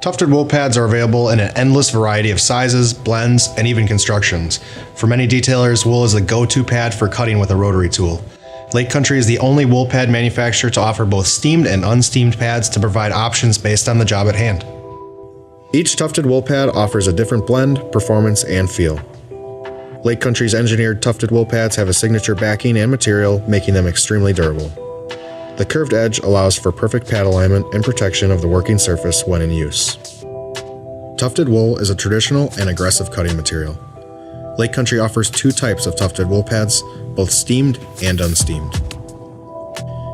Tufted wool pads are available in an endless variety of sizes, blends, and even constructions. For many detailers, wool is the go-to pad for cutting with a rotary tool. Lake Country is the only wool pad manufacturer to offer both steamed and unsteamed pads to provide options based on the job at hand. Each Tufted wool pad offers a different blend, performance, and feel. Lake Country's engineered Tufted wool pads have a signature backing and material, making them extremely durable. The curved edge allows for perfect pad alignment and protection of the working surface when in use. Tufted wool is a traditional and aggressive cutting material. Lake Country offers two types of tufted wool pads, both steamed and unsteamed.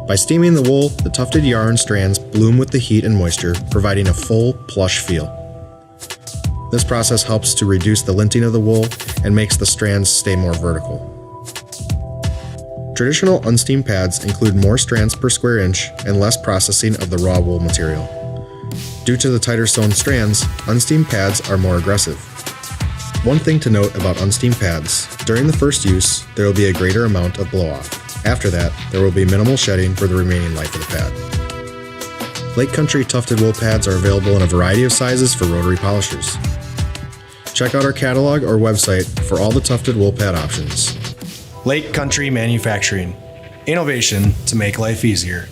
By steaming the wool, the tufted yarn strands bloom with the heat and moisture, providing a full, plush feel. This process helps to reduce the linting of the wool and makes the strands stay more vertical. Traditional unsteamed pads include more strands per square inch and less processing of the raw wool material. Due to the tighter sewn strands, unsteamed pads are more aggressive. One thing to note about unsteamed pads, during the first use, there will be a greater amount of blow-off. After that, there will be minimal shedding for the remaining life of the pad. Lake Country Tufted wool pads are available in a variety of sizes for rotary polishers. Check out our catalog or website for all the Tufted wool pad options. Lake Country Manufacturing. Innovation to make life easier.